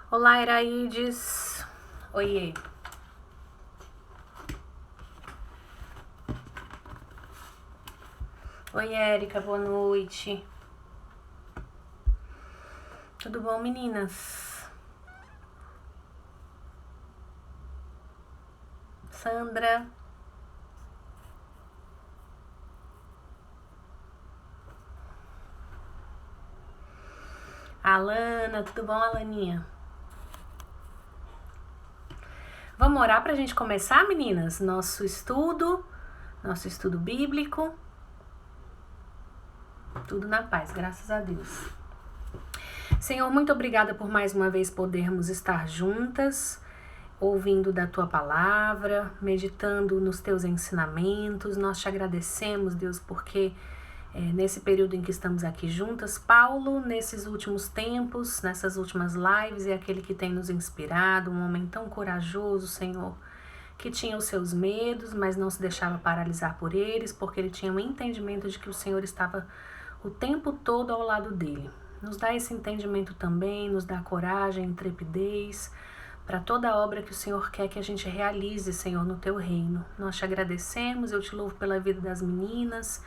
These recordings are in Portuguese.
Olá, Iraídes. Oiê. Oi, Érica, boa noite. Tudo bom, meninas? Sandra. Alana, tudo bom, Alaninha? Vamos orar pra gente começar, meninas? Nosso estudo bíblico. Tudo na paz, graças a Deus. Senhor, muito obrigada por mais uma vez podermos estar juntas, ouvindo da Tua palavra, meditando nos Teus ensinamentos. Nós te agradecemos, Deus, porque nesse período em que estamos aqui juntas, Paulo, nesses últimos tempos, nessas últimas lives, é aquele que tem nos inspirado, um homem tão corajoso, Senhor, que tinha os seus medos, mas não se deixava paralisar por eles, porque ele tinha um entendimento de que o Senhor estava o tempo todo ao lado dele. Nos dá esse entendimento também, nos dá coragem, intrepidez, para toda a obra que o Senhor quer que a gente realize, Senhor, no Teu reino. Nós te agradecemos, eu te louvo pela vida das meninas,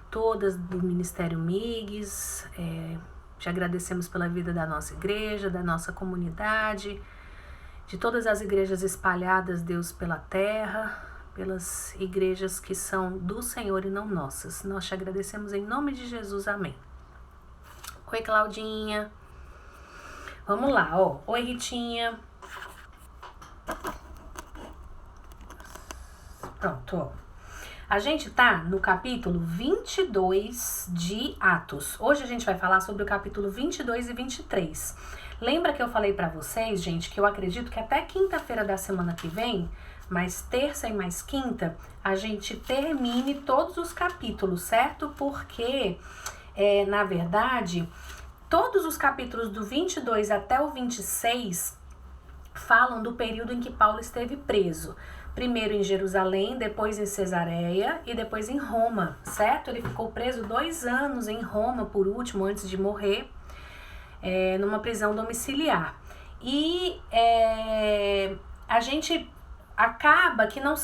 todas do Ministério MIGS, te agradecemos pela vida da nossa igreja, da nossa comunidade, de todas as igrejas espalhadas, Deus, pela terra, pelas igrejas que são do Senhor e não nossas. Nós te agradecemos em nome de Jesus, amém. Oi, Claudinha. Vamos lá, ó. Oi, Ritinha. Pronto, ó. A gente tá no capítulo 22 de Atos. Hoje a gente vai falar sobre o capítulo 22 e 23. Lembra que eu falei pra vocês, gente, que eu acredito que até quinta-feira da semana que vem, mais terça e mais quinta, a gente termine todos os capítulos, certo? Porque, na verdade, todos os capítulos do 22 até o 26 falam do período em que Paulo esteve preso. Primeiro em Jerusalém, depois em Cesareia e depois em Roma, certo? Ele ficou preso 2 anos em Roma, por último, antes de morrer, numa prisão domiciliar. E a gente acaba que não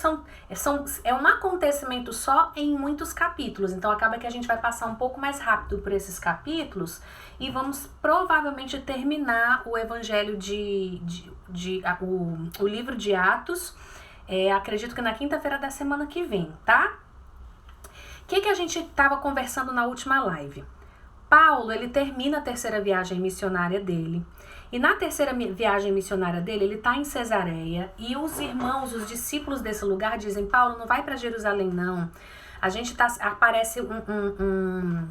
é um acontecimento só em muitos capítulos, então acaba que a gente vai passar um pouco mais rápido por esses capítulos e vamos provavelmente terminar o evangelho o livro de Atos, acredito que na quinta-feira da semana que vem, tá? O que a gente estava conversando na última live? Paulo, ele termina a terceira viagem missionária dele. E na terceira viagem missionária dele, ele está em Cesareia. E os irmãos, os discípulos desse lugar dizem, Paulo, não vai para Jerusalém, não. Aparece um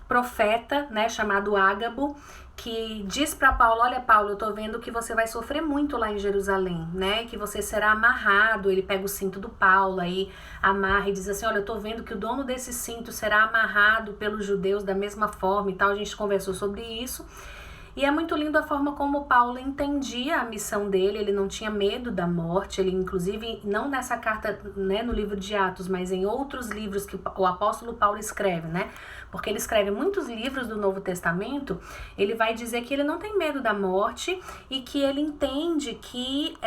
profeta, né, chamado Ágabo, que diz para Paulo, olha Paulo, eu tô vendo que você vai sofrer muito lá em Jerusalém, né, que você será amarrado. Ele pega o cinto do Paulo, aí amarra e diz assim, olha, eu tô vendo que o dono desse cinto será amarrado pelos judeus da mesma forma e tal. A gente conversou sobre isso. E é muito lindo a forma como Paulo entendia a missão dele, ele não tinha medo da morte, ele inclusive, não nessa carta, né, no livro de Atos, mas em outros livros que o apóstolo Paulo escreve, né, porque ele escreve muitos livros do Novo Testamento, ele vai dizer que ele não tem medo da morte e que ele entende que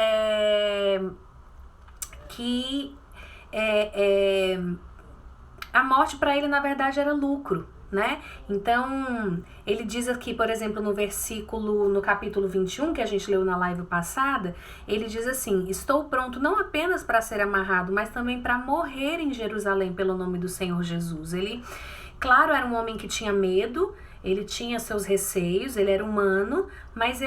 a morte para ele, na verdade, era lucro, né? Então, ele diz aqui, por exemplo, no capítulo 21, que a gente leu na live passada, ele diz assim, estou pronto não apenas para ser amarrado, mas também para morrer em Jerusalém pelo nome do Senhor Jesus. Ele, claro, era um homem que tinha medo, ele tinha seus receios, ele era humano, mas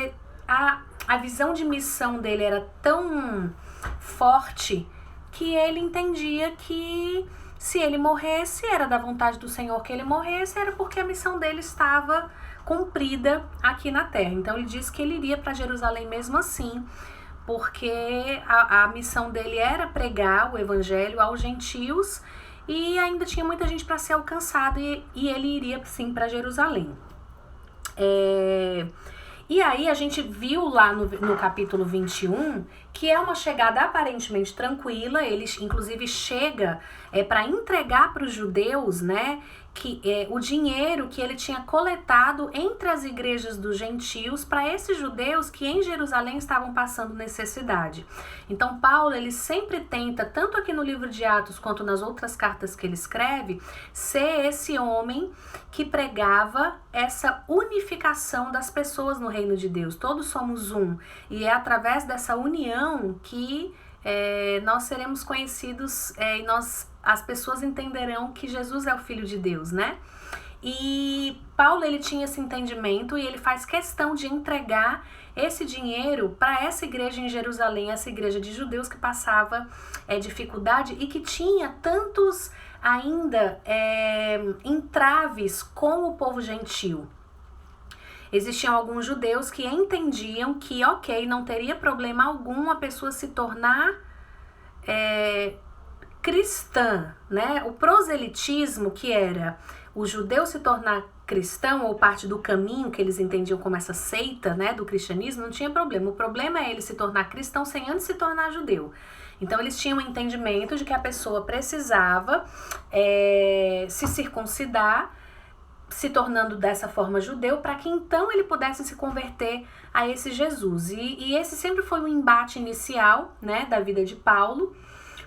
a visão de missão dele era tão forte que ele entendia que se ele morresse, era da vontade do Senhor que ele morresse, era porque a missão dele estava cumprida aqui na terra. Então ele disse que ele iria para Jerusalém mesmo assim, porque a missão dele era pregar o evangelho aos gentios e ainda tinha muita gente para ser alcançada e ele iria sim para Jerusalém. E aí a gente viu lá no capítulo 21 que é uma chegada aparentemente tranquila. Ele inclusive chega para entregar para os judeus, né, o dinheiro que ele tinha coletado entre as igrejas dos gentios para esses judeus que em Jerusalém estavam passando necessidade. Então Paulo, ele sempre tenta, tanto aqui no livro de Atos quanto nas outras cartas que ele escreve, ser esse homem que pregava essa unificação das pessoas no reino de Deus. Todos somos um, e é através dessa união que nós seremos conhecidos e as pessoas entenderão que Jesus é o Filho de Deus, né? E Paulo, ele tinha esse entendimento e ele faz questão de entregar esse dinheiro para essa igreja em Jerusalém, essa igreja de judeus que passava dificuldade e que tinha tantos ainda entraves com o povo gentil. Existiam alguns judeus que entendiam que, ok, não teria problema algum a pessoa se tornar cristã, né? O proselitismo, que era o judeu se tornar cristão ou parte do caminho que eles entendiam como essa seita, né, do cristianismo, não tinha problema. O problema é ele se tornar cristão sem antes se tornar judeu. Então eles tinham um entendimento de que a pessoa precisava se circuncidar, se tornando dessa forma judeu, para que então ele pudesse se converter a esse Jesus. E esse sempre foi o embate inicial, né, da vida de Paulo,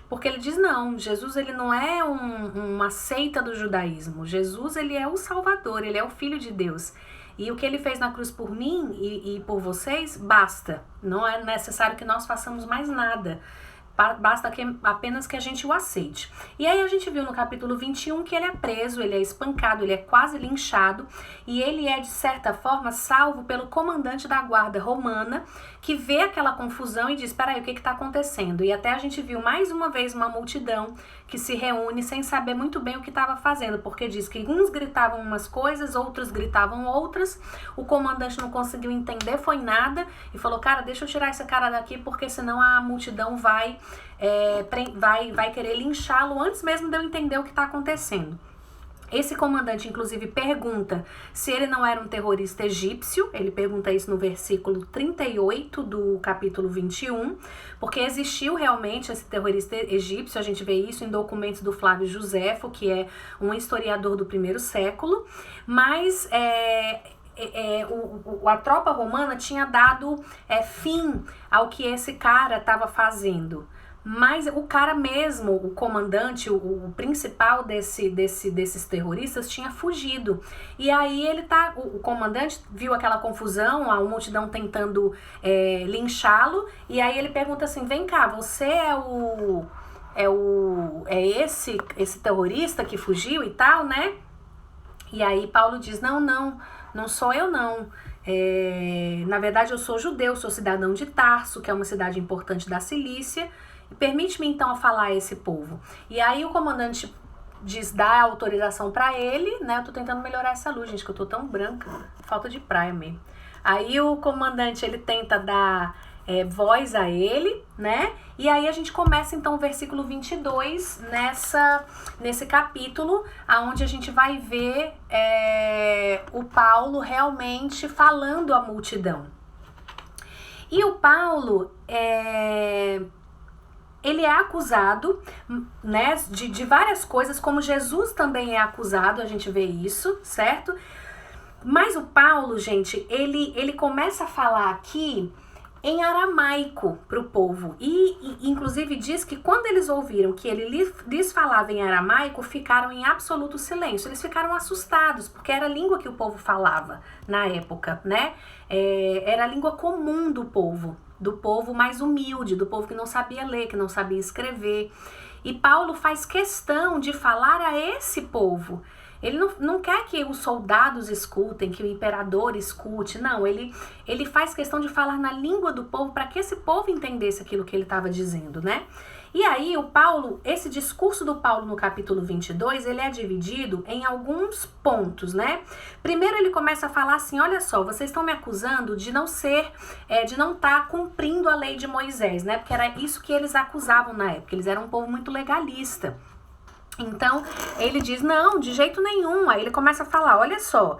porque ele diz, não, Jesus, ele não é uma seita do judaísmo. Jesus, ele é o Salvador, ele é o Filho de Deus. E o que ele fez na cruz por mim e por vocês, basta. Não é necessário que nós façamos mais nada. Basta apenas que a gente o aceite. E aí a gente viu no capítulo 21 que ele é preso, ele é espancado, ele é quase linchado, e ele é, de certa forma, salvo pelo comandante da guarda romana, que vê aquela confusão e diz, peraí, o que está acontecendo? E até a gente viu mais uma vez uma multidão que se reúne sem saber muito bem o que estava fazendo, porque diz que uns gritavam umas coisas, outros gritavam outras, o comandante não conseguiu entender, foi nada, e falou, cara, deixa eu tirar esse cara daqui, porque senão a multidão vai querer linchá-lo antes mesmo de eu entender o que está acontecendo. Esse comandante, inclusive, pergunta se ele não era um terrorista egípcio. Ele pergunta isso no versículo 38 do capítulo 21, porque existiu realmente esse terrorista egípcio. A gente vê isso em documentos do Flávio Josefo, que é um historiador do primeiro século, mas a tropa romana tinha dado fim ao que esse cara estava fazendo. Mas o cara mesmo, o comandante, o principal desses terroristas tinha fugido. E aí o comandante viu aquela confusão, a multidão tentando linchá-lo, e aí ele pergunta assim, vem cá, você é esse terrorista que fugiu e tal, né? E aí Paulo diz, não sou eu não. Na verdade eu sou judeu, sou cidadão de Tarso, que é uma cidade importante da Cilícia, e permite-me então falar a esse povo. E aí o comandante dá autorização para ele, né? Eu tô tentando melhorar essa luz, gente, que eu tô tão branca, falta de praia mesmo. Aí o comandante, ele tenta dar voz a ele, né? E aí a gente começa então o versículo 22 nesse capítulo, aonde a gente vai ver o Paulo realmente falando à multidão. E o Paulo ele é acusado, né, de várias coisas, como Jesus também é acusado, a gente vê isso, certo? Mas o Paulo, gente, ele começa a falar aqui em aramaico para o povo. E inclusive diz que quando eles ouviram que ele lhes falava em aramaico, ficaram em absoluto silêncio. Eles ficaram assustados, porque era a língua que o povo falava na época, né? Era a língua comum do povo mais humilde, do povo que não sabia ler, que não sabia escrever. E Paulo faz questão de falar a esse povo. Ele não quer que os soldados escutem, que o imperador escute, não. Ele faz questão de falar na língua do povo para que esse povo entendesse aquilo que ele estava dizendo, né? E aí esse discurso do Paulo no capítulo 22, ele é dividido em alguns pontos, né? Primeiro ele começa a falar assim, olha só, vocês estão me acusando de não estar cumprindo a lei de Moisés, né? Porque era isso que eles acusavam na época, eles eram um povo muito legalista. Então, ele diz, não, de jeito nenhum. Aí ele começa a falar, olha só,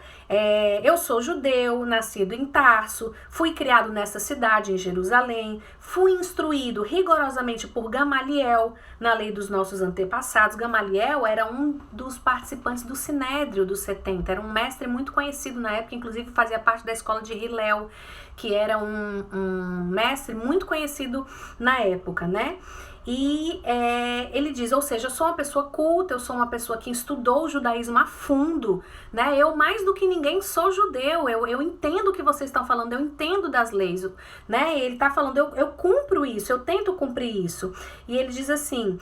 eu sou judeu, nascido em Tarso, fui criado nessa cidade, em Jerusalém, fui instruído rigorosamente por Gamaliel, na lei dos nossos antepassados. Gamaliel era um dos participantes do Sinédrio dos 70, era um mestre muito conhecido na época, inclusive fazia parte da escola de Hilel, que era um mestre muito conhecido na época, né? E ele diz, ou seja, eu sou uma pessoa culta, eu sou uma pessoa que estudou o judaísmo a fundo, né? Eu mais do que ninguém sou judeu, eu entendo o que vocês estão falando, eu entendo das leis, né? Ele está falando, eu cumpro isso, eu tento cumprir isso. E ele diz assim,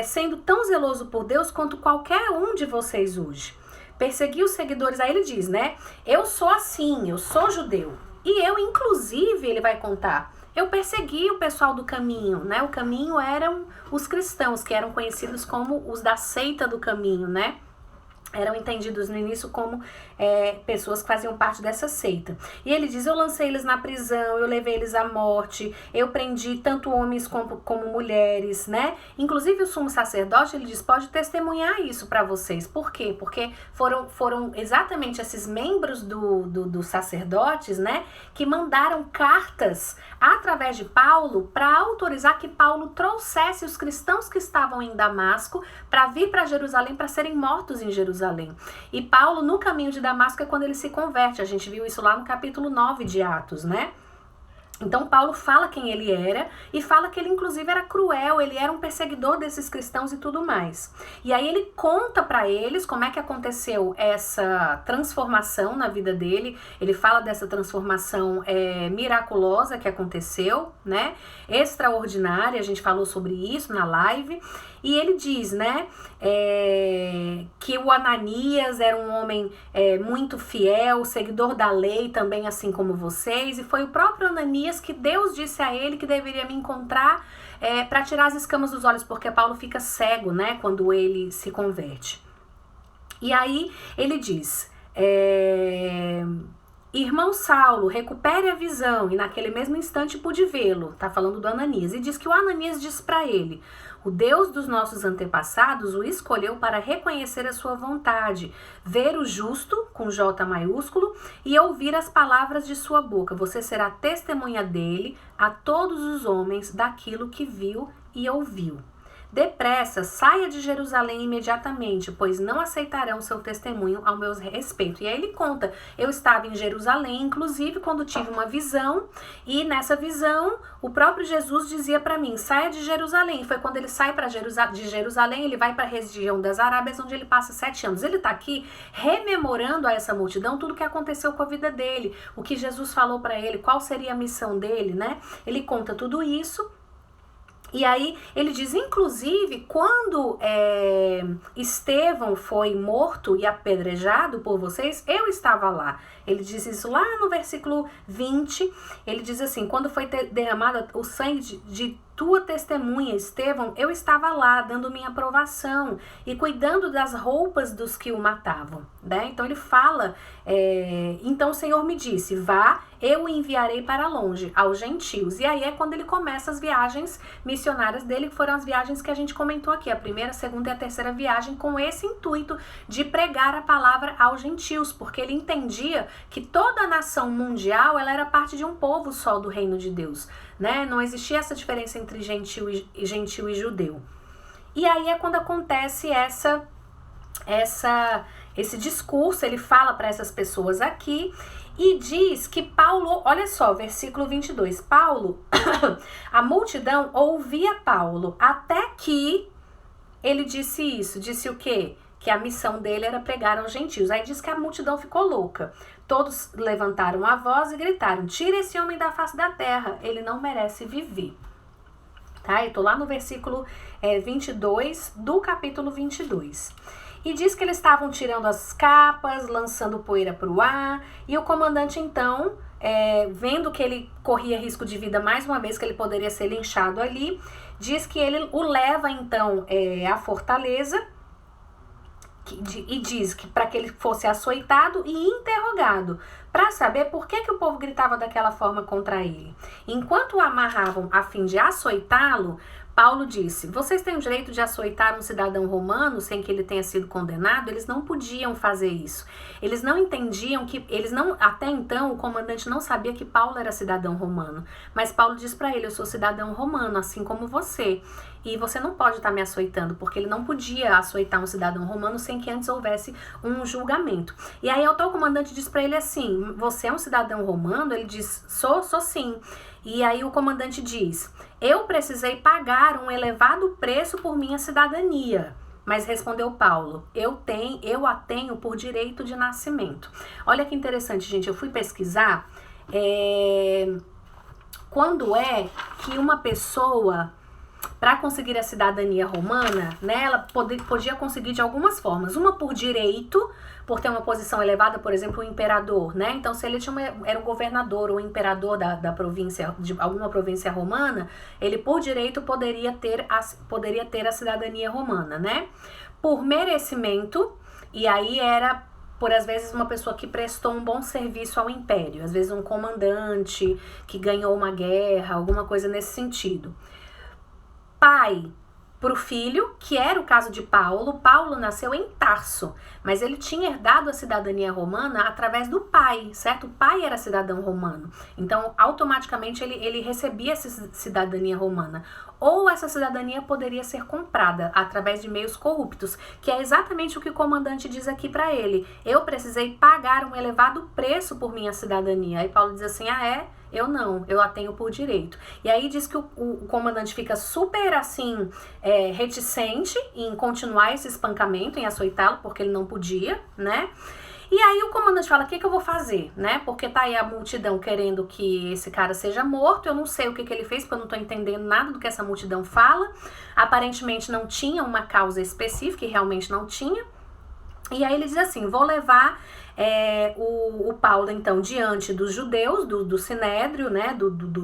sendo tão zeloso por Deus quanto qualquer um de vocês hoje. Persegui os seguidores, aí ele diz, né? Eu sou assim, eu sou judeu. E eu, inclusive, ele vai contar, eu persegui o pessoal do caminho, né? O caminho eram os cristãos, que eram conhecidos como os da seita do caminho, né? Eram entendidos no início como pessoas que faziam parte dessa seita. E ele diz, eu lancei eles na prisão, eu levei eles à morte, eu prendi tanto homens como mulheres, né? Inclusive o sumo sacerdote, ele diz, pode testemunhar isso para vocês. Por quê? Porque foram exatamente esses membros dos sacerdotes, né? Que mandaram cartas através de Paulo para autorizar que Paulo trouxesse os cristãos que estavam em Damasco para vir para Jerusalém para serem mortos em Jerusalém. E Paulo, no caminho de Damasco, é quando ele se converte. A gente viu isso lá no capítulo 9 de Atos, né? Então Paulo fala quem ele era e fala que ele inclusive era cruel, ele era um perseguidor desses cristãos e tudo mais. E aí ele conta para eles como é que aconteceu essa transformação na vida dele. Ele fala dessa transformação miraculosa que aconteceu, né? Extraordinária, a gente falou sobre isso na live. E ele diz, né, que o Ananias era um homem muito fiel, seguidor da lei também, assim como vocês, e foi o próprio Ananias que Deus disse a ele que deveria me encontrar para tirar as escamas dos olhos, porque Paulo fica cego, né, quando ele se converte. E aí ele diz, irmão Saulo, recupere a visão, e naquele mesmo instante pude vê-lo, tá falando do Ananias, e diz que o Ananias disse para ele, o Deus dos nossos antepassados o escolheu para reconhecer a sua vontade, ver o justo, com J maiúsculo, e ouvir as palavras de sua boca. Você será testemunha dele a todos os homens daquilo que viu e ouviu. Depressa, saia de Jerusalém imediatamente, pois não aceitarão seu testemunho ao meu respeito. E aí ele conta, eu estava em Jerusalém, inclusive quando tive uma visão, e nessa visão o próprio Jesus dizia para mim, saia de Jerusalém. Foi quando ele sai de Jerusalém, ele vai para a região das Arábias, onde ele passa 7 anos. Ele está aqui rememorando a essa multidão tudo o que aconteceu com a vida dele, o que Jesus falou para ele, qual seria a missão dele, né? Ele conta tudo isso. E aí ele diz, inclusive, quando Estevão foi morto e apedrejado por vocês, eu estava lá. Ele diz isso lá no versículo 20, ele diz assim, quando foi derramado o sangue de tua testemunha, Estevão, eu estava lá dando minha aprovação e cuidando das roupas dos que o matavam, né? Então ele fala, então o Senhor me disse, vá, eu o enviarei para longe, aos gentios. E aí é quando ele começa as viagens missionárias dele, que foram as viagens que a gente comentou aqui, a primeira, a segunda e a terceira viagem, com esse intuito de pregar a palavra aos gentios, porque ele entendia que toda a nação mundial, ela era parte de um povo só do reino de Deus, né? Não existia essa diferença entre gentil e judeu. E aí é quando acontece esse discurso, ele fala para essas pessoas aqui e diz que Paulo, olha só, versículo 22, Paulo, a multidão ouvia Paulo até que ele disse isso, disse o quê? Que a missão dele era pregar aos gentios. Aí diz que a multidão ficou louca. Todos levantaram a voz e gritaram, tira esse homem da face da terra, ele não merece viver. Tá? Eu tô lá no versículo 22 do capítulo 22. E diz que eles estavam tirando as capas, lançando poeira para o ar, e o comandante então, vendo que ele corria risco de vida mais uma vez, que ele poderia ser linchado ali, diz que ele o leva então à fortaleza, e diz que para que ele fosse açoitado e interrogado, para saber por que o povo gritava daquela forma contra ele. Enquanto o amarravam a fim de açoitá-lo, Paulo disse: vocês têm o direito de açoitar um cidadão romano sem que ele tenha sido condenado? Eles não podiam fazer isso. Eles não entendiam que, até então, o comandante não sabia que Paulo era cidadão romano. Mas Paulo diz para ele: eu sou cidadão romano, assim como você. E você não pode estar me açoitando, porque ele não podia açoitar um cidadão romano sem que antes houvesse um julgamento. E aí o tal comandante diz para ele assim: você é um cidadão romano? Ele diz: sou sim. E aí o comandante diz: eu precisei pagar um elevado preço por minha cidadania. Mas respondeu Paulo: eu a tenho por direito de nascimento. Olha que interessante, gente. Eu fui pesquisar quando é que uma pessoa, para conseguir a cidadania romana, né, ela podia conseguir de algumas formas. Uma por direito, por ter uma posição elevada, por exemplo, o imperador, né? Então, se ele era um governador ou imperador da província, de alguma província romana, ele por direito poderia ter a cidadania romana, né? Por merecimento, e aí era por, às vezes, uma pessoa que prestou um bom serviço ao império, às vezes um comandante que ganhou uma guerra, alguma coisa nesse sentido. Pai para o filho, que era o caso de Paulo. Paulo nasceu em Tarso, mas ele tinha herdado a cidadania romana através do pai, certo? O pai era cidadão romano, então automaticamente ele recebia essa cidadania romana. Ou essa cidadania poderia ser comprada através de meios corruptos, que é exatamente o que o comandante diz aqui para ele: eu precisei pagar um elevado preço por minha cidadania. Aí Paulo diz assim: eu não, eu a tenho por direito. E aí diz que o comandante fica super assim, reticente em continuar esse espancamento, em açoitá-lo, porque ele não podia, né? E aí o comandante fala: o que eu vou fazer, né? Porque tá aí a multidão querendo que esse cara seja morto. Eu não sei o que ele fez, porque eu não tô entendendo nada do que essa multidão fala. Aparentemente não tinha uma causa específica, e realmente não tinha. E aí ele diz assim: vou levar o Paulo, então, diante dos judeus, do Sinédrio, né,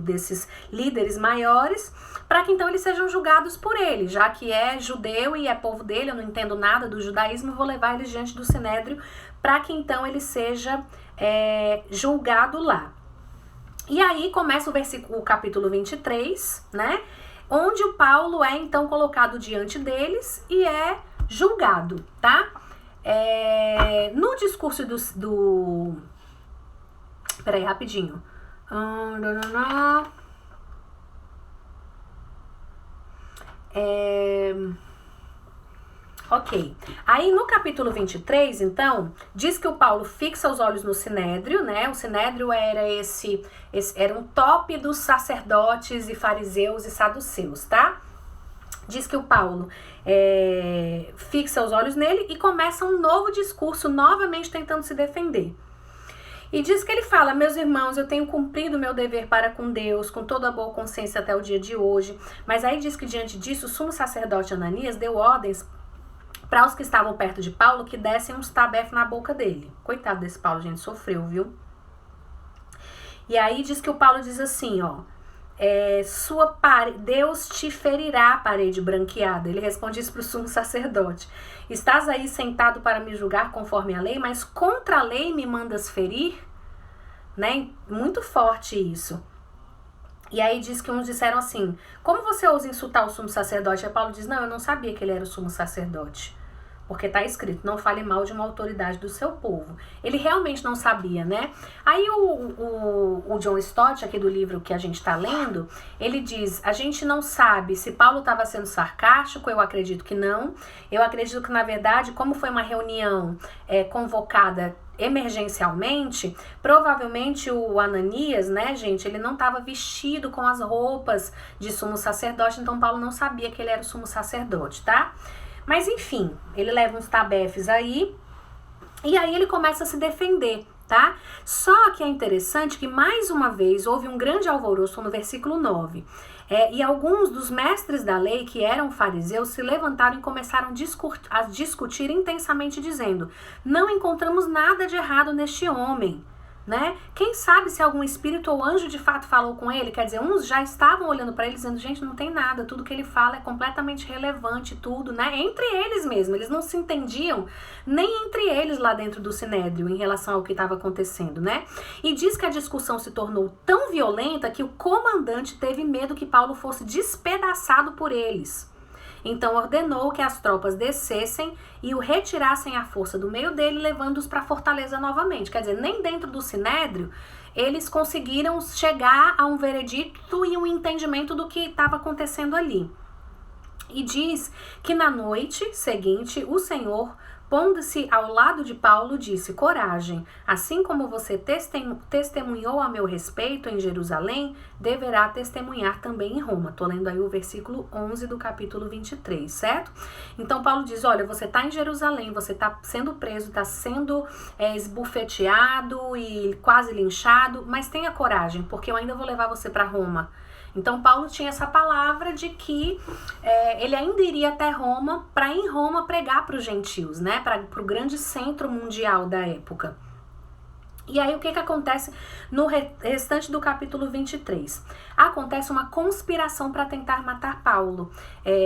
desses líderes maiores, para que então eles sejam julgados por ele, já que é judeu e é povo dele, eu não entendo nada do judaísmo, vou levar eles diante do Sinédrio, para que então ele seja julgado lá. E aí começa o capítulo 23, né, onde o Paulo é então colocado diante deles e é julgado, tá? No discurso peraí, rapidinho. Ok. Aí no capítulo 23, então, diz que o Paulo fixa os olhos no Sinédrio, né? O Sinédrio era era um top dos sacerdotes e fariseus e saduceus, tá? Diz que o Paulo fixa os olhos nele e começa um novo discurso, novamente tentando se defender. E diz que ele fala: meus irmãos, eu tenho cumprido o meu dever para com Deus, com toda a boa consciência até o dia de hoje. Mas aí diz que diante disso, o sumo sacerdote Ananias deu ordens para os que estavam perto de Paulo que dessem uns tabefes na boca dele. Coitado desse Paulo, gente, sofreu, viu? E aí diz que o Paulo diz assim, ó: Deus te ferirá a parede branqueada. Ele responde isso para o sumo sacerdote: estás aí sentado para me julgar conforme a lei, mas contra a lei me mandas ferir? Né? Muito forte isso. E aí diz que uns disseram assim: como você ousa insultar o sumo sacerdote? Aí Paulo diz: não, eu não sabia que ele era o sumo sacerdote. Porque tá escrito: não fale mal de uma autoridade do seu povo. Ele realmente não sabia, né? Aí o John Stott, aqui do livro que a gente tá lendo, ele diz: a gente não sabe se Paulo estava sendo sarcástico, eu acredito que não. Eu acredito que, na verdade, como foi uma reunião convocada emergencialmente, provavelmente o Ananias, né, gente, ele não estava vestido com as roupas de sumo sacerdote, então Paulo não sabia que ele era o sumo sacerdote, tá? Mas enfim, ele leva uns tabefes aí, e aí ele começa a se defender, tá? Só que é interessante que, mais uma vez, houve um grande alvoroço no versículo 9. E alguns dos mestres da lei, que eram fariseus, se levantaram e começaram a discutir intensamente, dizendo: não encontramos nada de errado neste homem. né? Quem sabe se algum espírito ou anjo de fato falou com ele? Quer dizer, uns já estavam olhando para ele dizendo, gente, não tem nada, tudo que ele fala é completamente relevante, tudo, né? Entre eles mesmo, eles não se entendiam nem entre eles lá dentro do Sinédrio em relação ao que estava acontecendo, né? E diz que a discussão se tornou tão violenta que o comandante teve medo que Paulo fosse despedaçado por eles. Então ordenou que as tropas descessem e o retirassem à força do meio dele, levando-os para a fortaleza novamente. Quer dizer, nem dentro do Sinédrio eles conseguiram chegar a um veredicto e um entendimento do que estava acontecendo ali. E diz que na noite seguinte o Senhor, pondo-se ao lado de Paulo, disse, coragem, assim como você testemunhou a meu respeito em Jerusalém, deverá testemunhar também em Roma. Tô lendo aí o versículo 11 do capítulo 23, certo? Então Paulo diz, olha, você tá em Jerusalém, você tá sendo preso, tá sendo esbufeteado e quase linchado, mas tenha coragem, porque eu ainda vou levar você para Roma. Então Paulo tinha essa palavra de que ele ainda iria até Roma para em Roma pregar para os gentios, né? Para o grande centro mundial da época. E aí o que acontece no restante do capítulo 23? Acontece uma conspiração para tentar matar Paulo.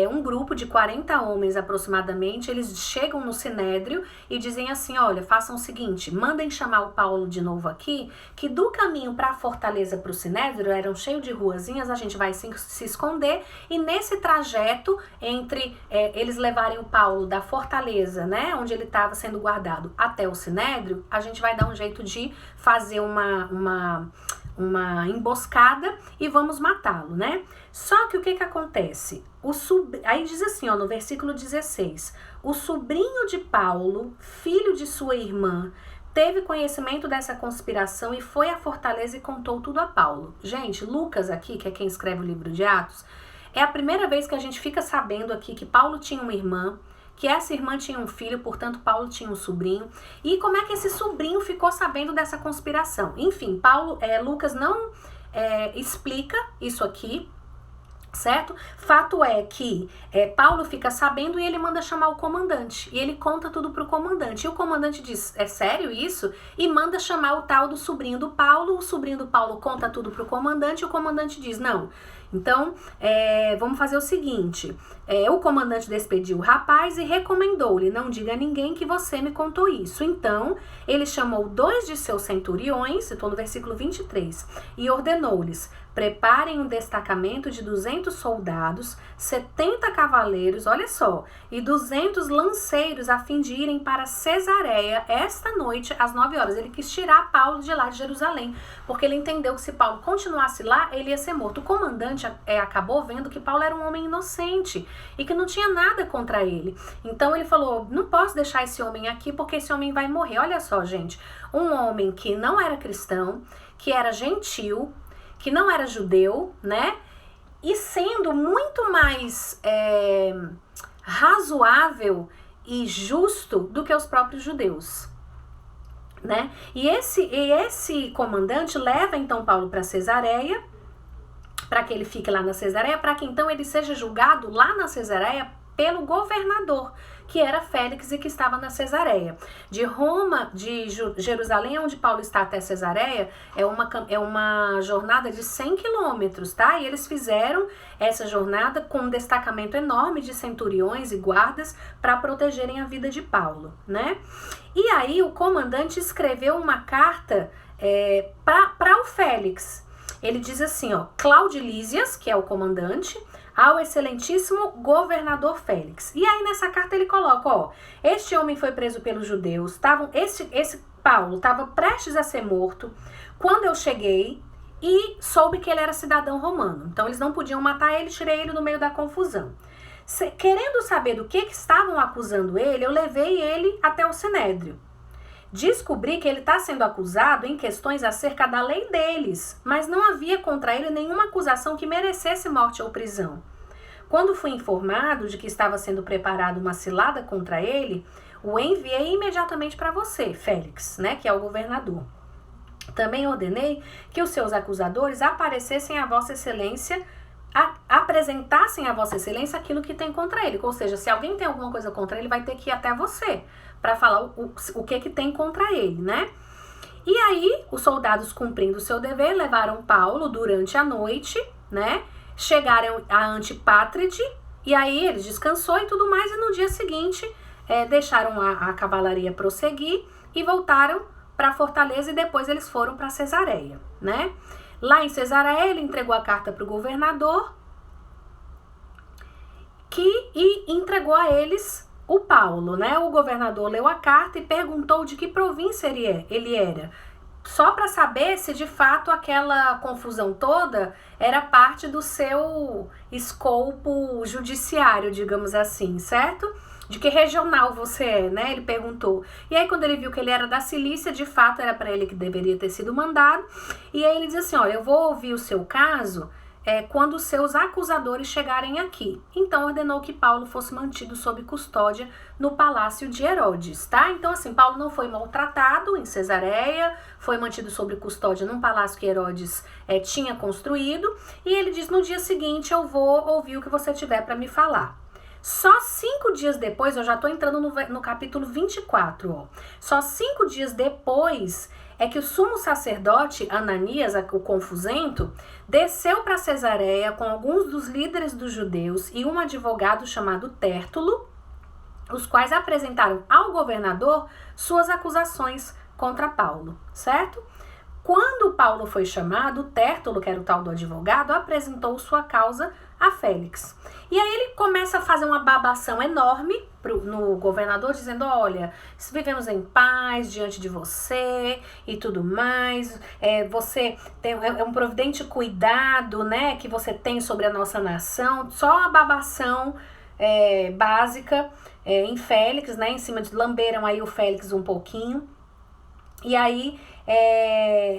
Um grupo de 40 homens aproximadamente, eles chegam no Sinédrio e dizem assim, olha, façam o seguinte, mandem chamar o Paulo de novo aqui, que do caminho para a fortaleza para o Sinédrio, eram cheio de ruazinhas, a gente vai se esconder, e nesse trajeto, entre eles levarem o Paulo da fortaleza, né, onde ele estava sendo guardado, até o Sinédrio, a gente vai dar um jeito de fazer uma emboscada e vamos matá-lo, né? Só que o que acontece? Aí diz assim, ó, no versículo 16, o sobrinho de Paulo, filho de sua irmã, teve conhecimento dessa conspiração e foi à fortaleza e contou tudo a Paulo. Gente, Lucas aqui, que é quem escreve o livro de Atos, é a primeira vez que a gente fica sabendo aqui que Paulo tinha uma irmã, que essa irmã tinha um filho, portanto Paulo tinha um sobrinho, e como é que esse sobrinho ficou sabendo dessa conspiração. Enfim, Lucas não explica isso aqui, certo? Fato é que Paulo fica sabendo e ele manda chamar o comandante, e ele conta tudo pro comandante, e o comandante diz, é sério isso? E manda chamar o tal do sobrinho do Paulo, o sobrinho do Paulo conta tudo pro comandante, e o comandante diz, não, então vamos fazer o seguinte, o comandante despediu o rapaz e recomendou-lhe, não diga a ninguém que você me contou isso. Então ele chamou 2 de seus centuriões, estou no versículo 23, e ordenou-lhes, preparem um destacamento de 200 soldados, 70 cavaleiros, olha só, e 200 lanceiros a fim de irem para Cesareia esta noite às 9 horas. Ele quis tirar Paulo de lá de Jerusalém, porque ele entendeu que se Paulo continuasse lá, ele ia ser morto. O comandante acabou vendo que Paulo era um homem inocente e que não tinha nada contra ele. Então ele falou, não posso deixar esse homem aqui porque esse homem vai morrer. Olha só, gente, um homem que não era cristão, que era gentil, que não era judeu, né? E sendo muito mais razoável e justo do que os próprios judeus, né? E esse comandante leva então Paulo para Cesareia, para que ele fique lá na Cesareia, para que então ele seja julgado lá na Cesareia pelo governador, que era Félix e que estava na Cesareia. De Roma, de Jerusalém, onde Paulo está até Cesareia, é uma jornada de 100 quilômetros, tá? E eles fizeram essa jornada com um destacamento enorme de centuriões e guardas para protegerem a vida de Paulo, né? E aí o comandante escreveu uma carta para o Félix. Ele diz assim, ó, Cláudio Lísias, que é o comandante, ao excelentíssimo governador Félix. E aí nessa carta ele coloca, ó, este homem foi preso pelos judeus, esse Paulo estava prestes a ser morto quando eu cheguei e soube que ele era cidadão romano. Então eles não podiam matar ele, tirei ele no meio da confusão. Querendo saber do que estavam acusando ele, eu levei ele até o Sinédrio. Descobri que ele está sendo acusado em questões acerca da lei deles, mas não havia contra ele nenhuma acusação que merecesse morte ou prisão. Quando fui informado de que estava sendo preparada uma cilada contra ele, o enviei imediatamente para você, Félix, né, que é o governador. Também ordenei que os seus acusadores aparecessem a Vossa Excelência, apresentassem a Vossa Excelência aquilo que tem contra ele. Ou seja, se alguém tem alguma coisa contra ele, vai ter que ir até você para falar o que tem contra ele, né? E aí, os soldados, cumprindo o seu dever, levaram Paulo durante a noite, né? Chegaram a Antipátride, e aí ele descansou e tudo mais, e no dia seguinte deixaram a cavalaria prosseguir e voltaram para a fortaleza, e depois eles foram para Cesareia, né? Lá em Cesareia, ele entregou a carta para o governador, e entregou a eles o Paulo, né? O governador leu a carta e perguntou de que província ele era, só para saber se de fato aquela confusão toda era parte do seu escopo judiciário, digamos assim, certo? De que regional você é, né? Ele perguntou. E aí, quando ele viu que ele era da Cilícia, de fato era para ele que deveria ter sido mandado. E aí ele diz assim: olha, eu vou ouvir o seu caso quando os seus acusadores chegarem aqui. Então ordenou que Paulo fosse mantido sob custódia no palácio de Herodes, tá? Então assim, Paulo não foi maltratado em Cesareia, foi mantido sob custódia num palácio que Herodes tinha construído, e ele diz: no dia seguinte eu vou ouvir o que você tiver para me falar. Só 5 dias depois, eu já estou entrando no capítulo 24, ó. Só 5 dias depois é que o sumo sacerdote Ananias, o confusento, desceu para Cesareia com alguns dos líderes dos judeus e um advogado chamado Tértulo, os quais apresentaram ao governador suas acusações contra Paulo, certo? Quando Paulo foi chamado, Tértulo, que era o tal do advogado, apresentou sua causa a Félix. E aí ele começa a fazer uma babação enorme no governador, dizendo: olha, vivemos em paz diante de você e tudo mais, você tem um providente cuidado, né, que você tem sobre a nossa nação. Só a babação básica em Félix, né, em cima de lamberam aí o Félix um pouquinho. E aí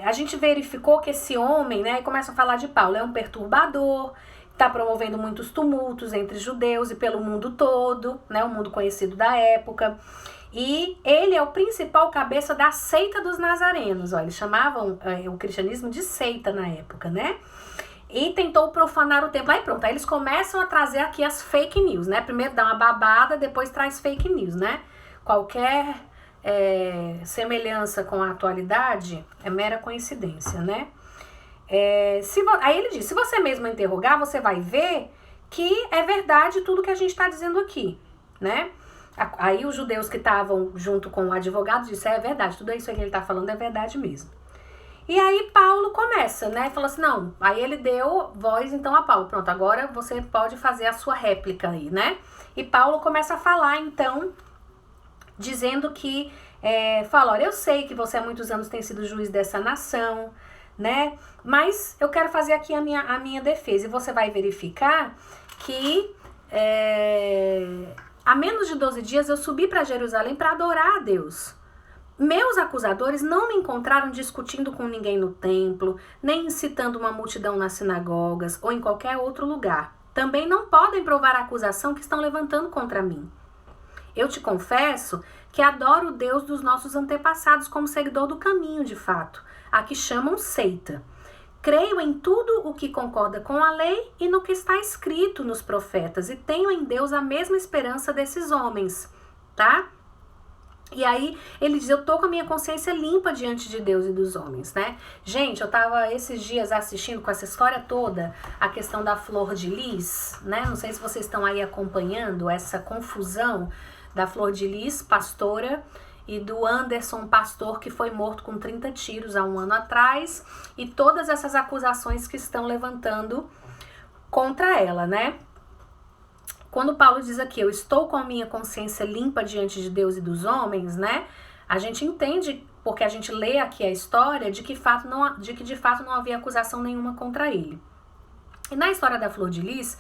a gente verificou que esse homem, né, começa a falar de Paulo, é um perturbador, está promovendo muitos tumultos entre judeus e pelo mundo todo, né, o mundo conhecido da época. E ele é o principal cabeça da seita dos nazarenos, ó, eles chamavam o cristianismo de seita na época, né? E tentou profanar o templo. Aí pronto, aí eles começam a trazer aqui as fake news, né? Primeiro dá uma babada, depois traz fake news, né? Qualquer semelhança com a atualidade é mera coincidência, né? Aí ele diz: se você mesmo interrogar, você vai ver que é verdade tudo que a gente está dizendo aqui, né? Aí os judeus que estavam junto com o advogado disseram: é verdade, tudo isso que ele está falando é verdade mesmo. E aí Paulo começa, né? Falou assim: não, aí ele deu voz então a Paulo: pronto, agora você pode fazer a sua réplica aí, né? E Paulo começa a falar então, dizendo que, fala: olha, eu sei que você há muitos anos tem sido juiz dessa nação, né? Mas eu quero fazer aqui a minha defesa. E você vai verificar que há menos de 12 dias eu subi para Jerusalém para adorar a Deus. Meus acusadores não me encontraram discutindo com ninguém no templo, nem incitando uma multidão nas sinagogas ou em qualquer outro lugar. Também não podem provar a acusação que estão levantando contra mim. Eu te confesso que adoro o Deus dos nossos antepassados como seguidor do caminho, de fato, a que chamam seita. Creio em tudo o que concorda com a lei e no que está escrito nos profetas, e tenho em Deus a mesma esperança desses homens, tá? E aí ele diz: eu tô com a minha consciência limpa diante de Deus e dos homens, né? Gente, eu tava esses dias assistindo com essa história toda a questão da Flor de Lis, né? Não sei se vocês estão aí acompanhando essa confusão da Flor de Lis, pastora, e do Anderson, pastor, que foi morto com 30 tiros há um ano atrás, e todas essas acusações que estão levantando contra ela, né? Quando Paulo diz aqui: eu estou com a minha consciência limpa diante de Deus e dos homens, né? A gente entende, porque a gente lê aqui a história, de que de fato não havia acusação nenhuma contra ele. E na história da Flor de Lis,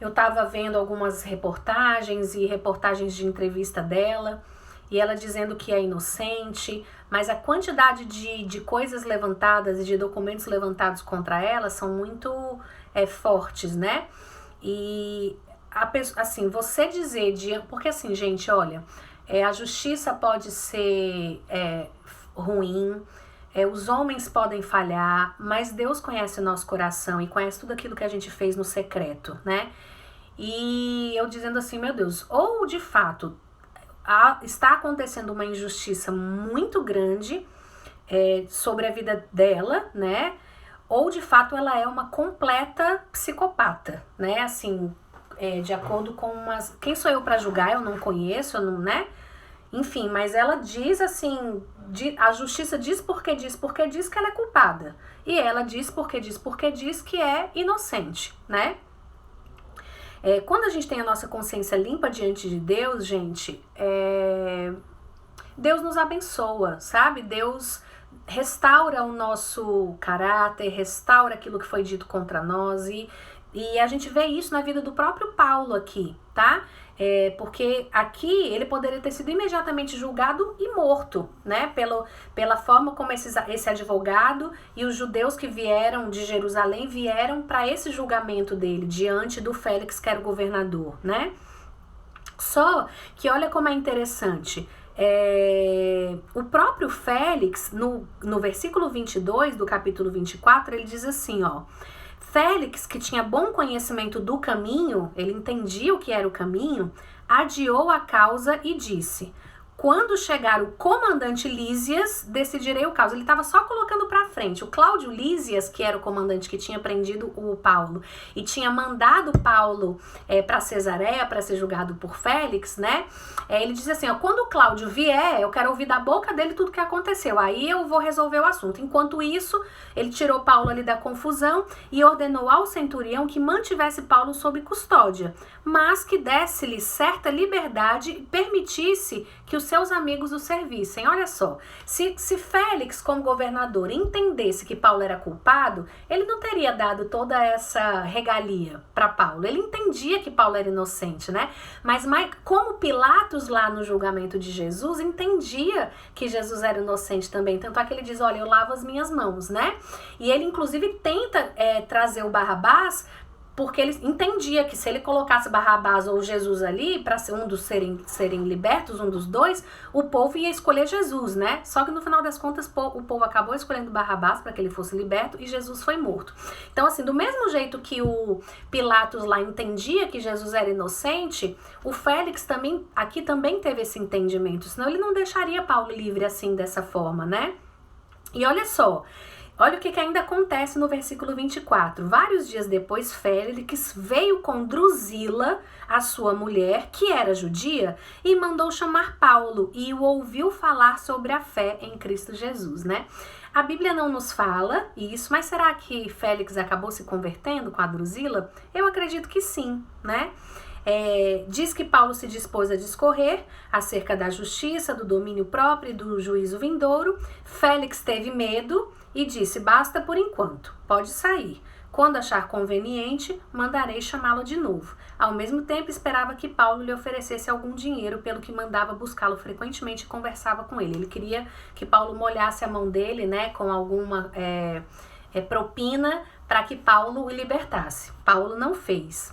eu estava vendo algumas reportagens de entrevista dela, e ela dizendo que é inocente, mas a quantidade de coisas levantadas e de documentos levantados contra ela são muito fortes, né? E assim, você dizer, porque assim, gente, olha, a justiça pode ser ruim, os homens podem falhar, mas Deus conhece o nosso coração e conhece tudo aquilo que a gente fez no secreto, né? E eu dizendo assim: meu Deus, ou de fato está acontecendo uma injustiça muito grande sobre a vida dela, né? Ou de fato ela é uma completa psicopata, né? Assim, de acordo com umas... Quem sou eu para julgar? Eu não conheço, eu não, né? Enfim, mas ela diz assim, a justiça diz porque diz que ela é culpada. E ela diz porque diz que é inocente, né? Quando a gente tem a nossa consciência limpa diante de Deus, gente, Deus nos abençoa, sabe? Deus restaura o nosso caráter, restaura aquilo que foi dito contra nós e a gente vê isso na vida do próprio Paulo aqui, tá? Porque aqui ele poderia ter sido imediatamente julgado e morto, né? Pela forma como esse advogado e os judeus que vieram de Jerusalém vieram para esse julgamento dele diante do Félix, que era o governador, né? Só que olha como é interessante. O próprio Félix, no versículo 22 do capítulo 24, ele diz assim, ó: Félix, que tinha bom conhecimento do caminho, ele entendia o que era o caminho, adiou a causa e disse: quando chegar o comandante Lísias, decidirei o caso. Ele estava só colocando para frente. O Cláudio Lísias, que era o comandante que tinha prendido o Paulo e tinha mandado Paulo para Cesareia para ser julgado por Félix, né? Ele diz assim, ó: quando o Cláudio vier, eu quero ouvir da boca dele tudo que aconteceu. Aí eu vou resolver o assunto. Enquanto isso, ele tirou Paulo ali da confusão e ordenou ao centurião que mantivesse Paulo sob custódia, mas que desse-lhe certa liberdade e permitisse que os seus amigos o servissem. Olha só, se Félix, como governador, entendesse que Paulo era culpado, ele não teria dado toda essa regalia para Paulo. Ele entendia que Paulo era inocente, né? Mas como Pilatos lá no julgamento de Jesus entendia que Jesus era inocente também, tanto é que ele diz, olha, eu lavo as minhas mãos, né? E ele inclusive tenta trazer o Barrabás, porque ele entendia que se ele colocasse Barrabás ou Jesus ali, para ser um dos serem libertos, um dos dois, o povo ia escolher Jesus, né? Só que no final das contas, o povo acabou escolhendo Barrabás para que ele fosse liberto e Jesus foi morto. Então, assim, do mesmo jeito que o Pilatos lá entendia que Jesus era inocente, o Félix aqui também teve esse entendimento, senão ele não deixaria Paulo livre assim, dessa forma, né? E olha só, olha o que ainda acontece no versículo 24. Vários dias depois, Félix veio com Drusila, a sua mulher, que era judia, e mandou chamar Paulo e o ouviu falar sobre a fé em Cristo Jesus, né? A Bíblia não nos fala isso, mas será que Félix acabou se convertendo com a Drusila? Eu acredito que sim, né? Diz que Paulo se dispôs a discorrer acerca da justiça, do domínio próprio e do juízo vindouro. Félix teve medo e disse, basta por enquanto, pode sair. Quando achar conveniente, mandarei chamá-lo de novo. Ao mesmo tempo, esperava que Paulo lhe oferecesse algum dinheiro, pelo que mandava buscá-lo frequentemente e conversava com ele. Ele queria que Paulo molhasse a mão dele, né, com alguma propina para que Paulo o libertasse. Paulo não fez.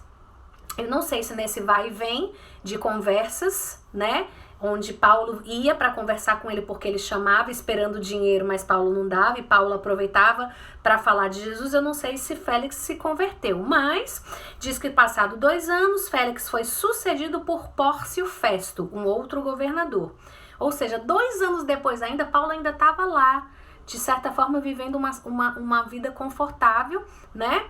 Eu não sei se nesse vai e vem de conversas, né, onde Paulo ia para conversar com ele porque ele chamava esperando dinheiro, mas Paulo não dava e Paulo aproveitava para falar de Jesus. Eu não sei se Félix se converteu, mas diz que passado 2 anos, Félix foi sucedido por Pórcio Festo, um outro governador. Ou seja, 2 anos depois ainda, Paulo ainda estava lá, de certa forma vivendo uma vida confortável, né?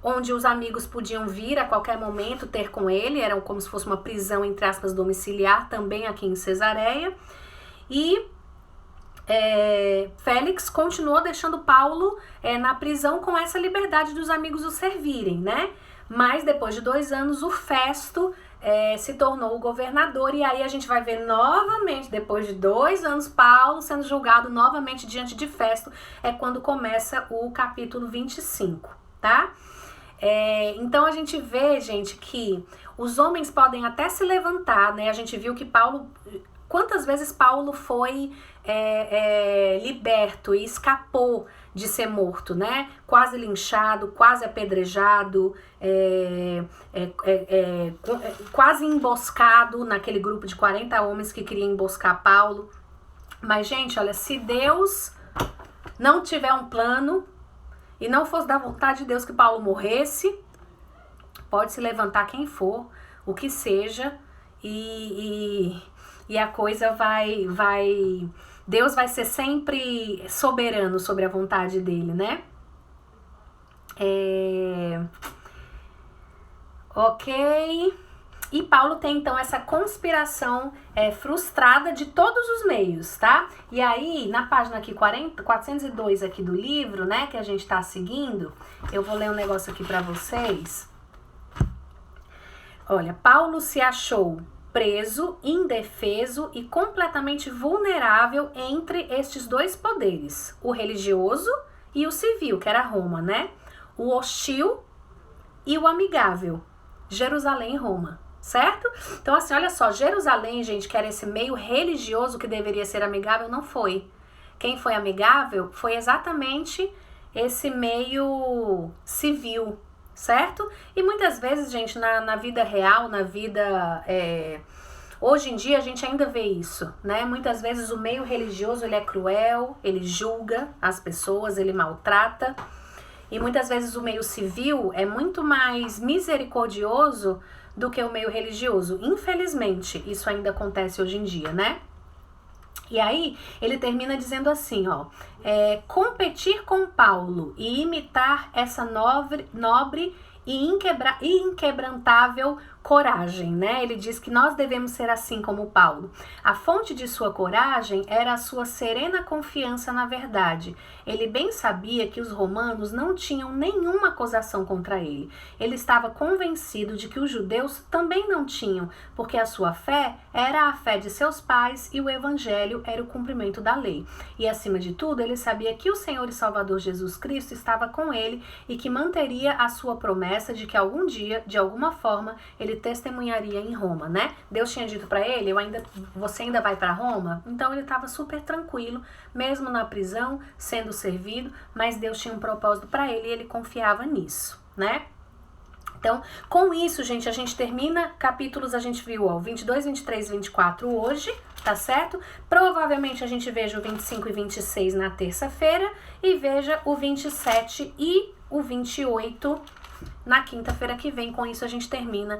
Onde os amigos podiam vir a qualquer momento ter com ele, era como se fosse uma prisão, entre aspas, domiciliar, também aqui em Cesareia. E Félix continuou deixando Paulo na prisão com essa liberdade dos amigos o servirem, né? Mas depois de 2 anos, o Festo se tornou o governador, e aí a gente vai ver novamente, depois de 2 anos, Paulo sendo julgado novamente diante de Festo, é quando começa o capítulo 25, tá? Então a gente vê, gente, que os homens podem até se levantar, né? A gente viu que Paulo, quantas vezes Paulo foi liberto e escapou de ser morto, né? Quase linchado, quase apedrejado, quase emboscado naquele grupo de 40 homens que queriam emboscar Paulo. Mas, gente, olha, se Deus não tiver um plano e não fosse da vontade de Deus que Paulo morresse, pode se levantar quem for, o que seja, e a coisa vai Deus vai ser sempre soberano sobre a vontade dele, né? Ok. E Paulo tem então essa conspiração frustrada de todos os meios, tá? E aí, na página aqui 402 aqui do livro, né, que a gente tá seguindo, eu vou ler um negócio aqui pra vocês. Olha, Paulo se achou preso, indefeso e completamente vulnerável entre estes dois poderes, o religioso e o civil, que era Roma, né? O hostil e o amigável, Jerusalém e Roma. Certo? Então assim, olha só, Jerusalém, gente, que era esse meio religioso que deveria ser amigável, não foi. Quem foi amigável foi exatamente esse meio civil, certo? E muitas vezes, gente, na vida real, na vida... hoje em dia a gente ainda vê isso, né? Muitas vezes o meio religioso, ele é cruel, ele julga as pessoas, ele maltrata. E muitas vezes o meio civil é muito mais misericordioso do que o meio religioso. Infelizmente, isso ainda acontece hoje em dia, né? E aí, ele termina dizendo assim, ó, competir com Paulo e imitar essa nobre e inquebrantável coragem, né? Ele diz que nós devemos ser assim como Paulo. A fonte de sua coragem era a sua serena confiança na verdade. Ele bem sabia que os romanos não tinham nenhuma acusação contra ele. Ele estava convencido de que os judeus também não tinham, porque a sua fé era a fé de seus pais e o evangelho era o cumprimento da lei. E acima de tudo, ele sabia que o Senhor e Salvador Jesus Cristo estava com ele e que manteria a sua promessa de que algum dia, de alguma forma, ele testemunharia em Roma, né? Deus tinha dito para ele, você ainda vai para Roma? Então ele estava super tranquilo, mesmo na prisão, sendo servido, mas Deus tinha um propósito para ele e ele confiava nisso, né? Então, com isso, gente, a gente termina capítulos, a gente viu, ó, 22, 23, 24 hoje, tá certo? Provavelmente a gente veja o 25 e 26 na terça-feira e veja o 27 e o 28 na quinta-feira que vem. Com isso a gente termina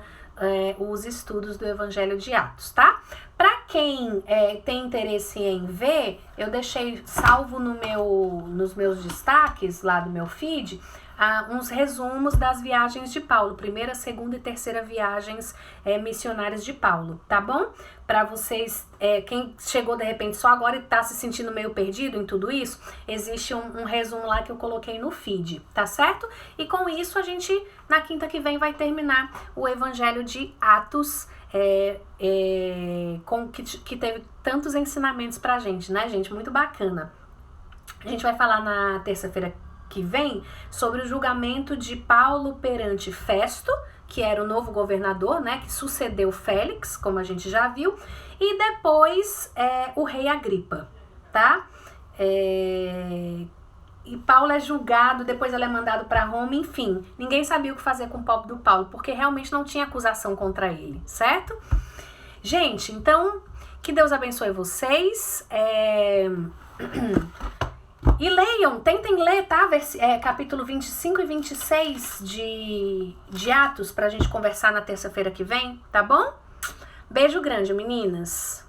os estudos do Evangelho de Atos, tá? Para quem tem interesse em ver, eu deixei salvo nos meus destaques lá do meu feed uns resumos das viagens de Paulo, primeira, segunda e terceira viagens missionárias de Paulo, tá bom? Para vocês, quem chegou de repente só agora e tá se sentindo meio perdido em tudo isso, existe um resumo lá que eu coloquei no feed, tá certo? E com isso a gente, na quinta que vem, vai terminar o Evangelho de Atos, que teve tantos ensinamentos pra gente, né, gente? Muito bacana. A gente vai falar na terça-feira que vem sobre o julgamento de Paulo perante Festo, que era o novo governador, né, que sucedeu Félix, como a gente já viu, e depois o rei Agripa, tá? E Paulo é julgado, depois ele é mandado para Roma, enfim, ninguém sabia o que fazer com o pobre do Paulo, porque realmente não tinha acusação contra ele, certo? Gente, então, que Deus abençoe vocês, e leiam, tentem ler, tá? Capítulo 25 e 26 de Atos, pra gente conversar na terça-feira que vem, tá bom? Beijo grande, meninas!